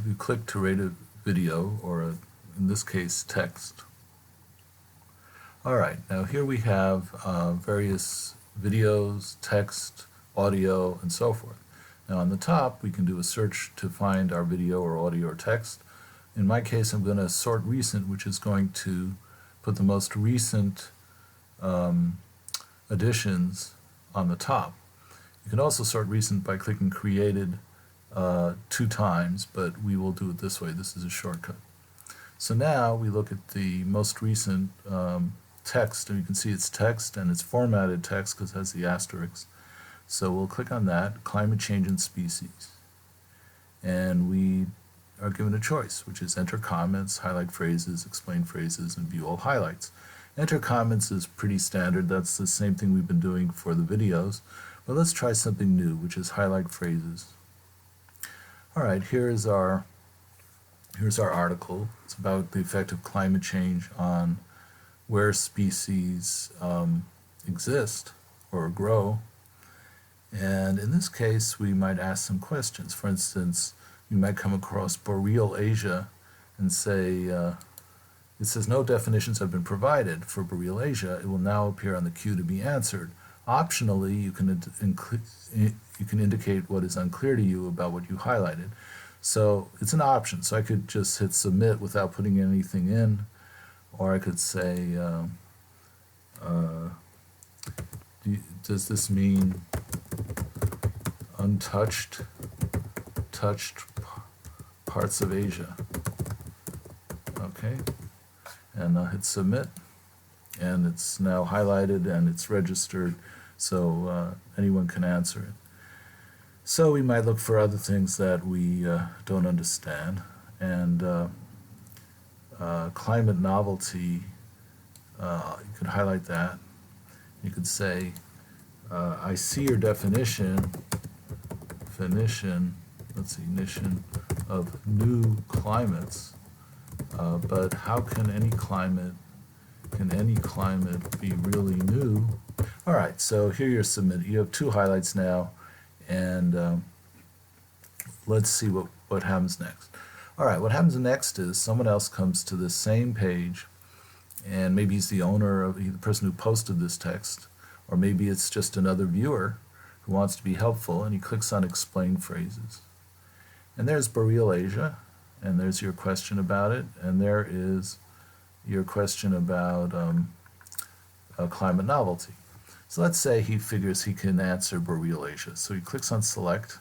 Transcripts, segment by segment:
you click to rate a video, or in this case text. Alright, now here we have various videos, text, audio, and so forth. Now on the top we can do a search to find our video or audio or text. In my case I'm going to sort recent, which is going to put the most recent additions on the top. You can also sort recent by clicking created 2 times, but we will do it this way. This is a shortcut. So now we look at the most recent text, and you can see it's text and it's formatted text because it has the asterisk. So we'll click on that, climate change and species, and we are given a choice, which is enter comments, highlight phrases, explain phrases, and view all highlights. Enter comments is pretty standard. That's the same thing we've been doing for the videos, but let's try something new, which is highlight phrases. Alright, here's our article. It's about the effect of climate change on where species exist or grow. And in this case we might ask some questions. For instance, you might come across boreal Asia and say, it says no definitions have been provided for boreal Asia. It will now appear on the queue to be answered. Optionally, you can indicate what is unclear to you about what you highlighted. So it's an option. So I could just hit submit without putting anything in, or I could say, does this mean untouched, touched parts of Asia? Okay, and I'll hit submit, and it's now highlighted and it's registered, so anyone can answer it. So we might look for other things that we don't understand, and climate novelty, you could highlight that. You could say, I see your definition of new climates, but how can any climate be really new? Alright, so here you're submitting. You have 2 highlights now, and let's see what happens next. Alright, what happens next is someone else comes to this same page, and maybe he's the owner of the person who posted this text, or maybe it's just another viewer who wants to be helpful, and he clicks on explain phrases. And there's boreal Asia, and there's your question about it, and there is your question about climate novelty. So let's say he figures he can answer boreal Asia. So he clicks on select,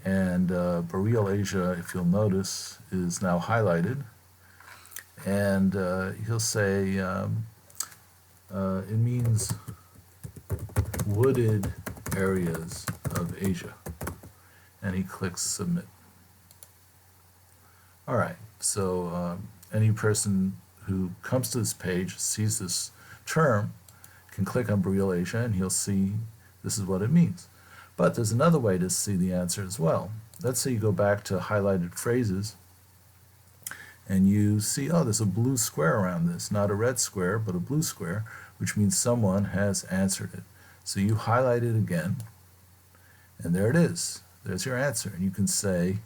and boreal Asia, if you'll notice, is now highlighted, and he'll say it means wooded areas of Asia, and he clicks submit. Alright, so any person who comes to this page, sees this term, can click on boreal Asia and he'll see this is what it means. But there's another way to see the answer as well. Let's say you go back to highlighted phrases and you see, oh, there's a blue square around this, not a red square but a blue square, which means someone has answered it. So you highlight it again, and there it is. There's your answer, and you can say,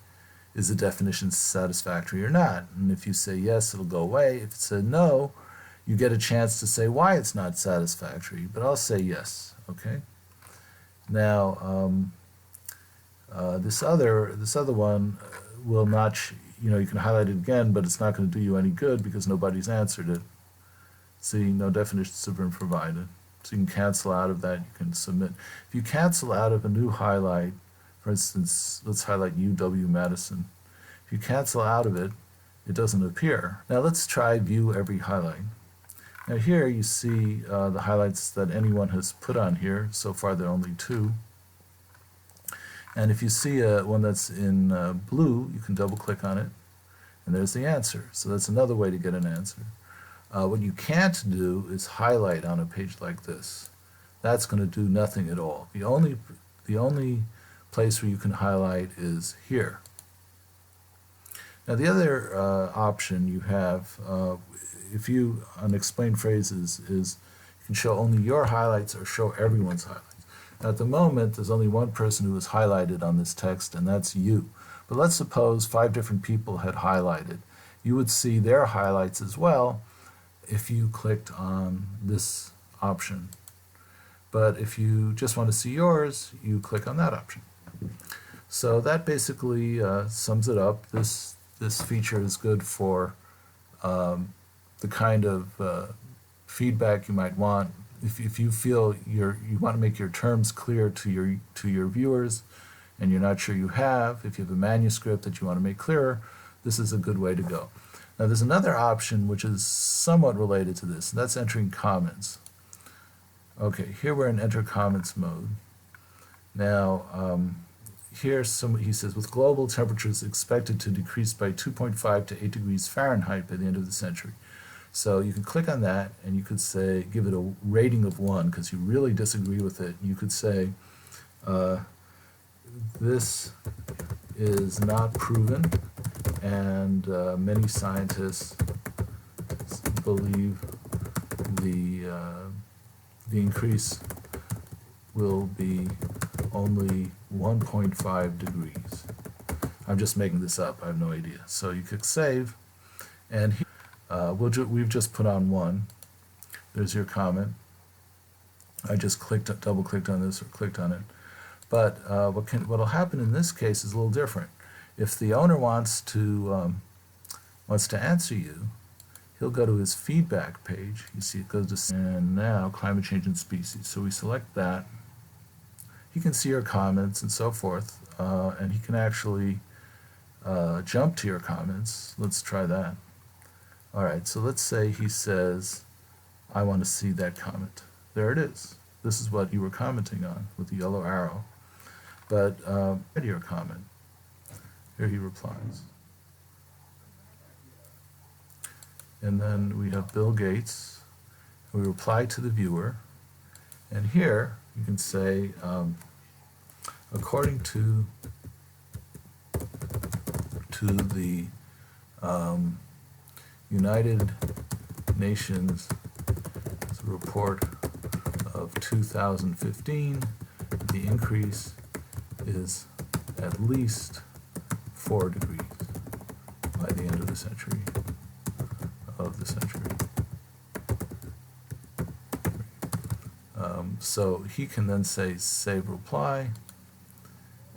is the definition satisfactory or not? And if you say yes, it'll go away. If it said no, you get a chance to say why it's not satisfactory, but I'll say yes. Okay. Now this other one will not, you can highlight it again, but it's not going to do you any good because nobody's answered it. See, no definitions have been provided. So you can cancel out of that. You can submit. If you cancel out of a new highlight, for instance, let's highlight UW-Madison. If you cancel out of it, it doesn't appear. Now let's try view every highlight. Now here you see the highlights that anyone has put on here. So far there are only 2. And if you see one that's in blue, you can double click on it, and there's the answer. So that's another way to get an answer. What you can't do is highlight on a page like this. That's going to do nothing at all. The only place where you can highlight is here. Now the other option you have, if you on explain phrases, is you can show only your highlights or show everyone's highlights. Now, at the moment there's only one person who is highlighted on this text, and that's you. But let's suppose 5 different people had highlighted. You would see their highlights as well if you clicked on this option. But if you just want to see yours, you click on that option. So that basically sums it up. This feature is good for the kind of feedback you might want. If you feel you want to make your terms clear to your viewers, and you're not sure you have, if you have a manuscript that you want to make clearer, this is a good way to go. Now there's another option which is somewhat related to this, and that's entering comments. Okay, here we're in enter comments mode. Now here he says, with global temperatures expected to decrease by 2.5 to 8 degrees Fahrenheit by the end of the century. So you can click on that and you could say, give it a rating of 1 because you really disagree with it. You could say, this is not proven, and many scientists believe the increase will be only 1.5 degrees. I'm just making this up, I have no idea. So you click save, and here, we've just put on 1. There's your comment. I just double clicked on this or clicked on it. But what'll happen in this case is a little different. If the owner wants to answer you, he'll go to his feedback page. You see it goes to, and now climate change and species. So we select that. He can see your comments and so forth, and he can actually jump to your comments. Let's try that. All right, so let's say he says, I want to see that comment. There it is. This is what you were commenting on with the yellow arrow. But your comment. Here he replies. And then we have Bill Gates. We reply to the viewer. And here you can say, according to the United Nations report of 2015, the increase is at least 4 degrees by the end of the century. So he can then say save reply,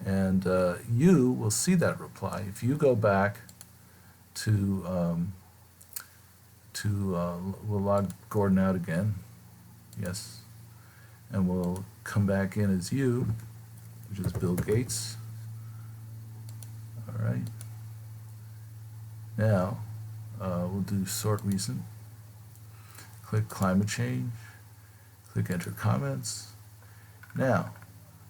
and you will see that reply. If you go back to we'll log Gordon out again, yes, and we'll come back in as you, which is Bill Gates. All right. Now we'll do sort recent. Click climate change. Click enter comments. Now,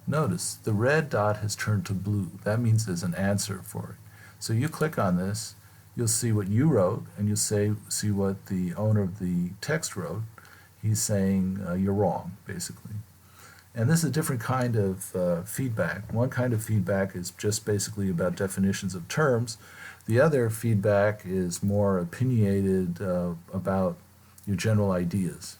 notice the red dot has turned to blue. That means there's an answer for it. So you click on this, you'll see what you wrote, and you'll see what the owner of the text wrote. He's saying you're wrong, basically. And this is a different kind of feedback. One kind of feedback is just basically about definitions of terms. The other feedback is more opinionated about your general ideas.